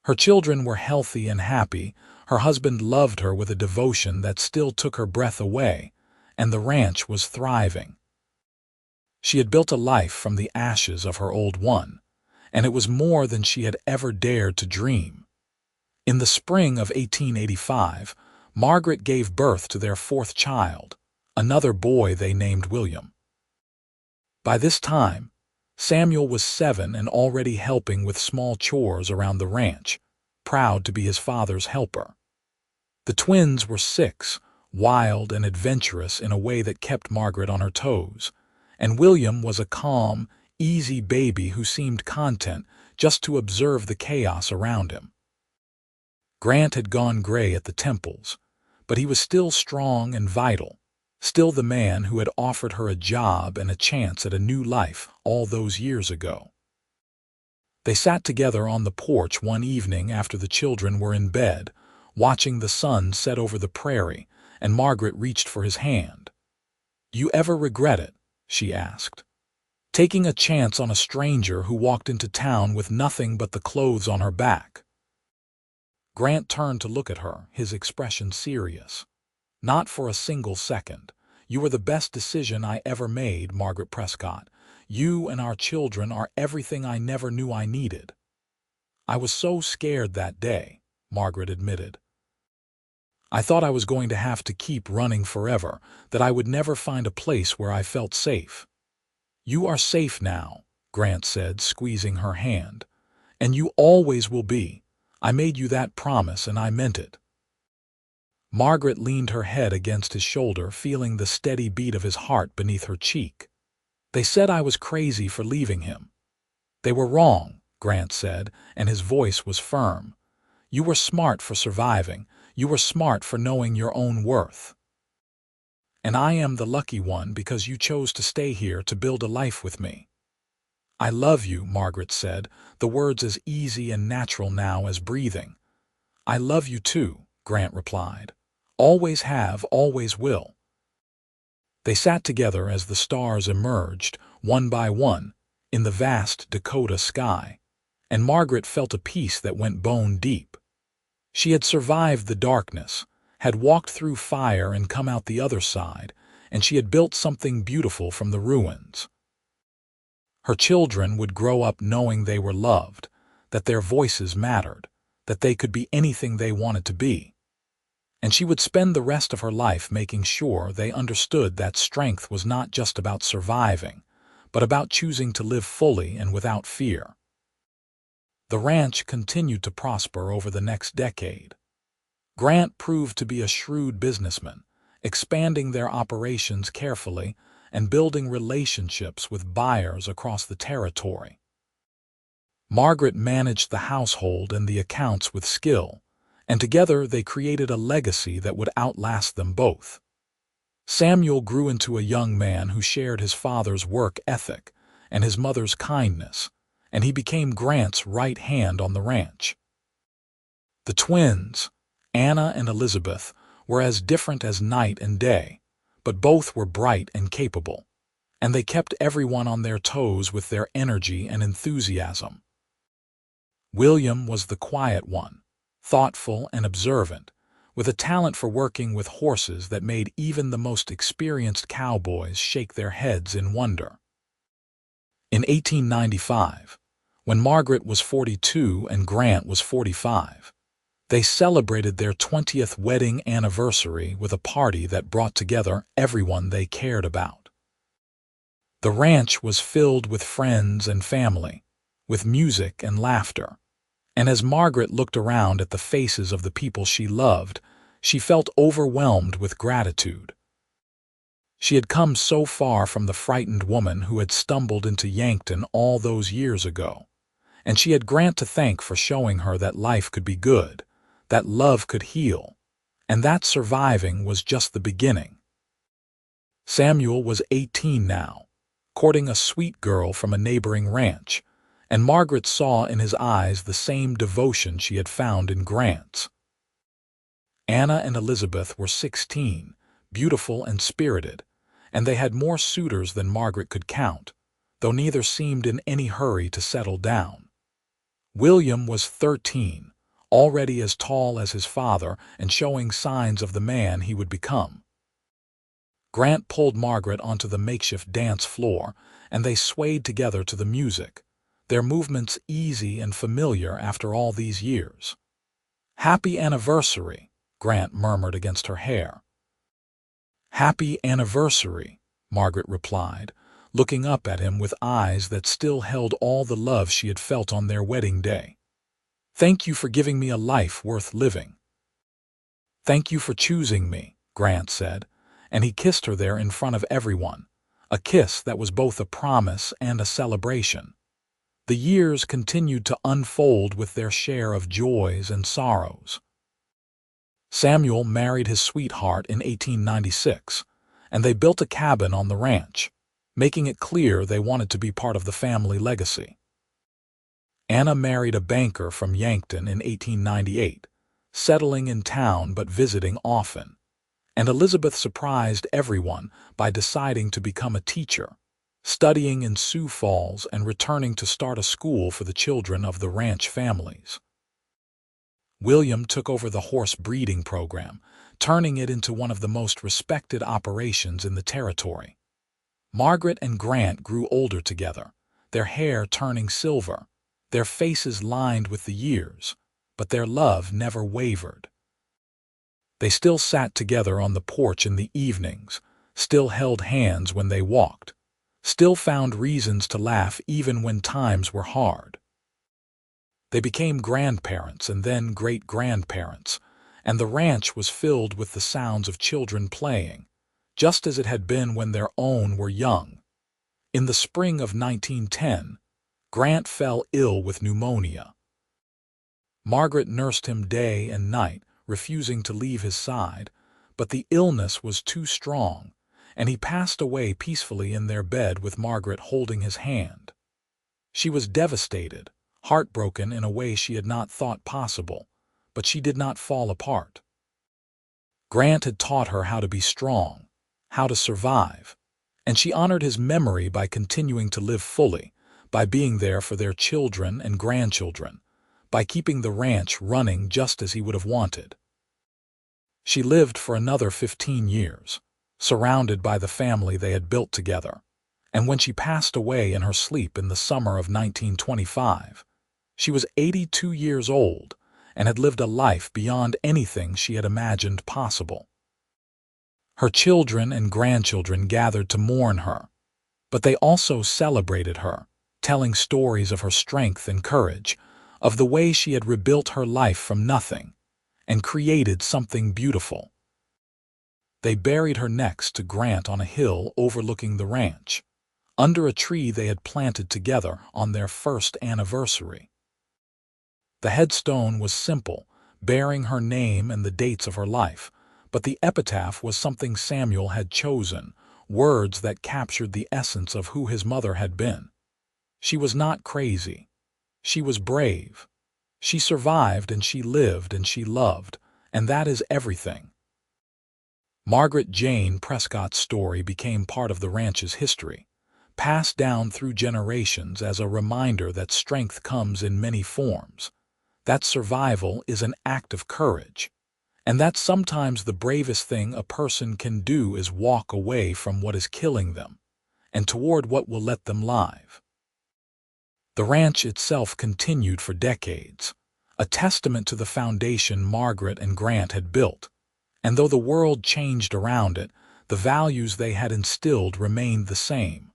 Her children were healthy and happy, her husband loved her with a devotion that still took her breath away, and the ranch was thriving. She had built a life from the ashes of her old one, and it was more than she had ever dared to dream. In the spring of 1885, Margaret gave birth to their fourth child, another boy they named William. By this time, Samuel was 7 and already helping with small chores around the ranch, proud to be his father's helper. The twins were 6, wild and adventurous in a way that kept Margaret on her toes, and William was a calm, easy baby who seemed content just to observe the chaos around him. Grant had gone gray at the temples, but he was still strong and vital, still the man who had offered her a job and a chance at a new life all those years ago. They sat together on the porch one evening after the children were in bed, watching the sun set over the prairie, and Margaret reached for his hand. "You ever regret it?" she asked. "Taking a chance on a stranger who walked into town with nothing but the clothes on her back?" Grant turned to look at her, his expression serious. "Not for a single second. You were the best decision I ever made, Margaret Prescott. You and our children are everything I never knew I needed." "I was so scared that day," Margaret admitted. "I thought I was going to have to keep running forever, that I would never find a place where I felt safe." "You are safe now," Grant said, squeezing her hand. "And you always will be. I made you that promise, and I meant it." Margaret leaned her head against his shoulder, feeling the steady beat of his heart beneath her cheek. "They said I was crazy for leaving him." "They were wrong," Grant said, and his voice was firm. "You were smart for surviving. You were smart for knowing your own worth. And I am the lucky one because you chose to stay here to build a life with me." "I love you," Margaret said, the words as easy and natural now as breathing. "I love you too," Grant replied. "Always have, always will." They sat together as the stars emerged, one by one, in the vast Dakota sky, and Margaret felt a peace that went bone deep. She had survived the darkness, had walked through fire and come out the other side, and she had built something beautiful from the ruins. Her children would grow up knowing they were loved, that their voices mattered, that they could be anything they wanted to be. And she would spend the rest of her life making sure they understood that strength was not just about surviving, but about choosing to live fully and without fear. The ranch continued to prosper over the next decade. Grant proved to be a shrewd businessman, expanding their operations carefully and building relationships with buyers across the territory. Margaret managed the household and the accounts with skill, and together they created a legacy that would outlast them both. Samuel grew into a young man who shared his father's work ethic and his mother's kindness, and he became Grant's right hand on the ranch. The twins, Anna and Elizabeth, were as different as night and day, but both were bright and capable, and they kept everyone on their toes with their energy and enthusiasm. William was the quiet one, thoughtful and observant, with a talent for working with horses that made even the most experienced cowboys shake their heads in wonder. In 1895, when Margaret was 42 and Grant was 45, they celebrated their 20th wedding anniversary with a party that brought together everyone they cared about. The ranch was filled with friends and family, with music and laughter, and as Margaret looked around at the faces of the people she loved, she felt overwhelmed with gratitude. She had come so far from the frightened woman who had stumbled into Yankton all those years ago, and she had Grant to thank for showing her that life could be good, that love could heal, and that surviving was just the beginning. Samuel was 18 now, courting a sweet girl from a neighboring ranch, and Margaret saw in his eyes the same devotion she had found in Grant's. Anna and Elizabeth were 16, beautiful and spirited, and they had more suitors than Margaret could count, though neither seemed in any hurry to settle down. William was 13, already as tall as his father and showing signs of the man he would become. Grant pulled Margaret onto the makeshift dance floor, and they swayed together to the music, their movements easy and familiar after all these years. "Happy anniversary," Grant murmured against her hair. "Happy anniversary," Margaret replied, looking up at him with eyes that still held all the love she had felt on their wedding day. "Thank you for giving me a life worth living." "Thank you for choosing me," Grant said, and he kissed her there in front of everyone, a kiss that was both a promise and a celebration. The years continued to unfold with their share of joys and sorrows. Samuel married his sweetheart in 1896, and they built a cabin on the ranch, making it clear they wanted to be part of the family legacy. Anna married a banker from Yankton in 1898, settling in town but visiting often. And Elizabeth surprised everyone by deciding to become a teacher, studying in Sioux Falls and returning to start a school for the children of the ranch families. William took over the horse breeding program, turning it into one of the most respected operations in the territory. Margaret and Grant grew older together, their hair turning silver, their faces lined with the years, but their love never wavered. They still sat together on the porch in the evenings, still held hands when they walked, still found reasons to laugh even when times were hard. They became grandparents and then great-grandparents, and the ranch was filled with the sounds of children playing, just as it had been when their own were young. In the spring of 1910, Grant fell ill with pneumonia. Margaret nursed him day and night, refusing to leave his side, but the illness was too strong, and he passed away peacefully in their bed with Margaret holding his hand. She was devastated, heartbroken in a way she had not thought possible, but she did not fall apart. Grant had taught her how to be strong, how to survive, and she honored his memory by continuing to live fully, by being there for their children and grandchildren, by keeping the ranch running just as he would have wanted. She lived for another 15 years, surrounded by the family they had built together, and when she passed away in her sleep in the summer of 1925, she was 82 years old and had lived a life beyond anything she had imagined possible. Her children and grandchildren gathered to mourn her, but they also celebrated her, telling stories of her strength and courage, of the way she had rebuilt her life from nothing and created something beautiful. They buried her next to Grant on a hill overlooking the ranch, under a tree they had planted together on their first anniversary. The headstone was simple, bearing her name and the dates of her life, but the epitaph was something Samuel had chosen, words that captured the essence of who his mother had been. She was not crazy. She was brave. She survived and she lived and she loved, and that is everything. Margaret Jane Prescott's story became part of the ranch's history, passed down through generations as a reminder that strength comes in many forms, that survival is an act of courage, and that sometimes the bravest thing a person can do is walk away from what is killing them and toward what will let them live. The ranch itself continued for decades, a testament to the foundation Margaret and Grant had built, and though the world changed around it, the values they had instilled remained the same.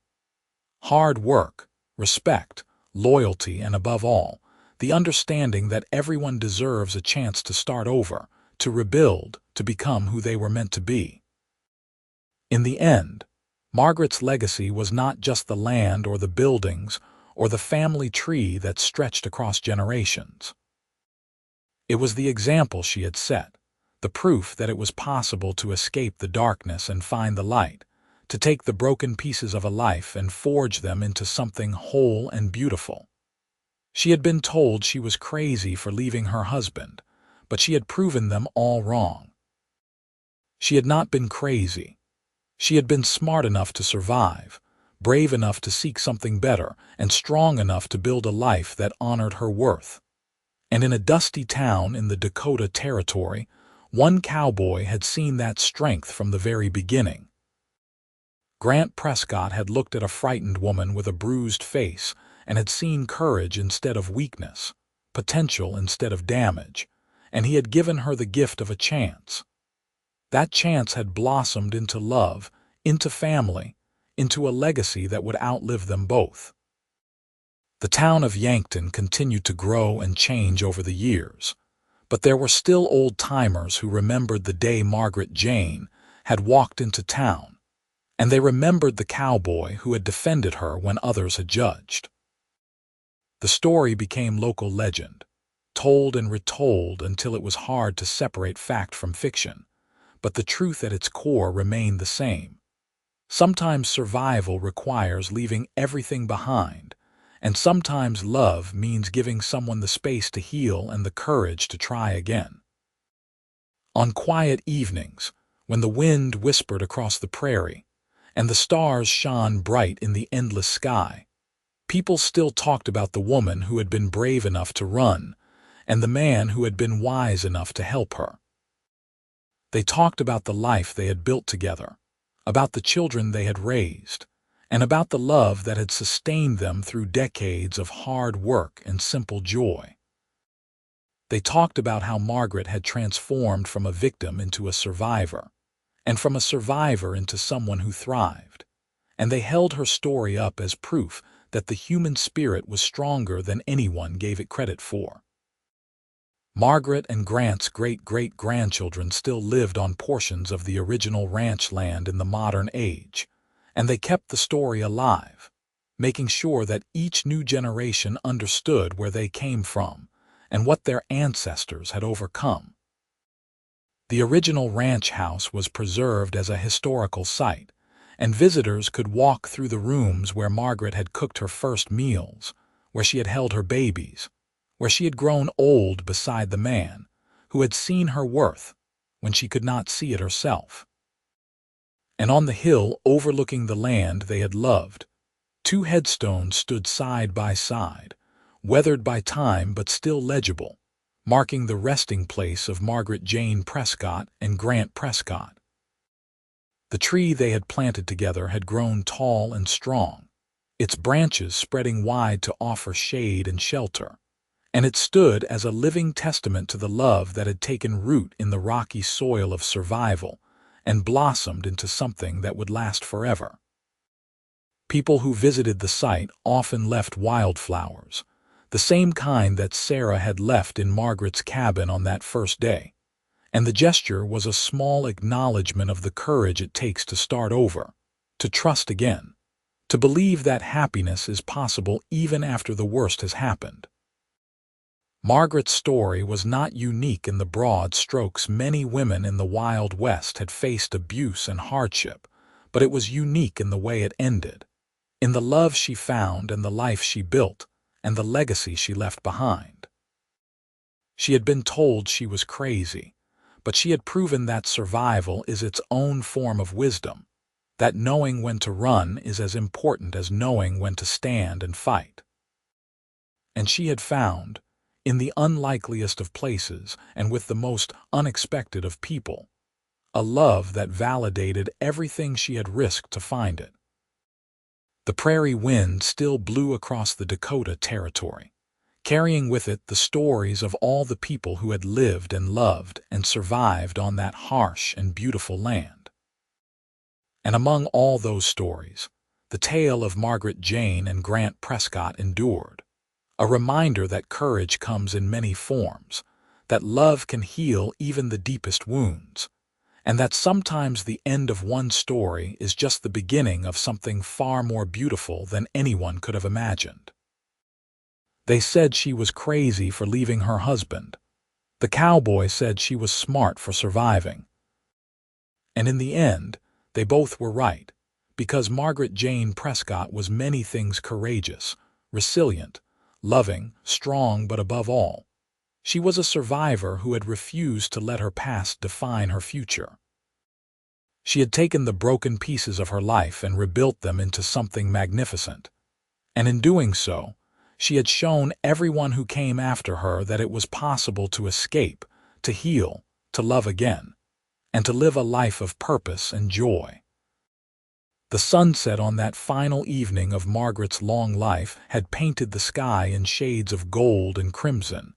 Hard work, respect, loyalty, and above all, the understanding that everyone deserves a chance to start over, to rebuild, to become who they were meant to be. In the end, Margaret's legacy was not just the land or the buildings or the family tree that stretched across generations. It was the example she had set, the proof that it was possible to escape the darkness and find the light, to take the broken pieces of a life and forge them into something whole and beautiful. She had been told she was crazy for leaving her husband, but she had proven them all wrong. She had not been crazy. She had been smart enough to survive, brave enough to seek something better, and strong enough to build a life that honored her worth. And in a dusty town in the Dakota Territory, one cowboy had seen that strength from the very beginning. Grant Prescott had looked at a frightened woman with a bruised face and had seen courage instead of weakness, potential instead of damage, and he had given her the gift of a chance. That chance had blossomed into love, into family, into a legacy that would outlive them both. The town of Yankton continued to grow and change over the years, but there were still old-timers who remembered the day Margaret Jane had walked into town, and they remembered the cowboy who had defended her when others had judged. The story became local legend, told and retold until it was hard to separate fact from fiction, but the truth at its core remained the same. Sometimes survival requires leaving everything behind, and sometimes love means giving someone the space to heal and the courage to try again. On quiet evenings, when the wind whispered across the prairie and the stars shone bright in the endless sky, people still talked about the woman who had been brave enough to run and the man who had been wise enough to help her. They talked about the life they had built together, about the children they had raised, and about the love that had sustained them through decades of hard work and simple joy. They talked about how Margaret had transformed from a victim into a survivor, and from a survivor into someone who thrived, and they held her story up as proof that the human spirit was stronger than anyone gave it credit for. Margaret and Grant's great-great-grandchildren still lived on portions of the original ranch land in the modern age, and they kept the story alive, making sure that each new generation understood where they came from and what their ancestors had overcome. The original ranch house was preserved as a historical site, and visitors could walk through the rooms where Margaret had cooked her first meals, where she had held her babies, where she had grown old beside the man who had seen her worth when she could not see it herself. And on the hill overlooking the land they had loved, two headstones stood side by side, weathered by time but still legible, marking the resting place of Margaret Jane Prescott and Grant Prescott. The tree they had planted together had grown tall and strong, its branches spreading wide to offer shade and shelter, and it stood as a living testament to the love that had taken root in the rocky soil of survival and blossomed into something that would last forever. People who visited the site often left wildflowers, the same kind that Sarah had left in Margaret's cabin on that first day, and the gesture was a small acknowledgement of the courage it takes to start over, to trust again, to believe that happiness is possible even after the worst has happened. Margaret's story was not unique in the broad strokes. Many women in the Wild West had faced abuse and hardship, but it was unique in the way it ended, in the love she found and the life she built, and the legacy she left behind. She had been told she was crazy, but she had proven that survival is its own form of wisdom, that knowing when to run is as important as knowing when to stand and fight. And she had found, in the unlikeliest of places and with the most unexpected of people, a love that validated everything she had risked to find it. The prairie wind still blew across the Dakota Territory, carrying with it the stories of all the people who had lived and loved and survived on that harsh and beautiful land. And among all those stories, the tale of Margaret Jane and Grant Prescott endured, a reminder that courage comes in many forms, that love can heal even the deepest wounds, and that sometimes the end of one story is just the beginning of something far more beautiful than anyone could have imagined. They said she was crazy for leaving her husband. The cowboy said she was smart for surviving. And in the end, they both were right, because Margaret Jane Prescott was many things: courageous, resilient, loving, strong, but above all, she was a survivor who had refused to let her past define her future. She had taken the broken pieces of her life and rebuilt them into something magnificent, and in doing so, she had shown everyone who came after her that it was possible to escape, to heal, to love again, and to live a life of purpose and joy. The sunset on that final evening of Margaret's long life had painted the sky in shades of gold and crimson,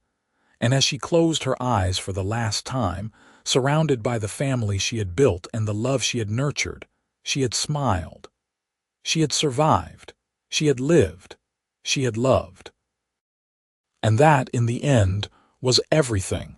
and as she closed her eyes for the last time, surrounded by the family she had built and the love she had nurtured, she had smiled. She had survived. She had lived. She had loved. And that, in the end, was everything.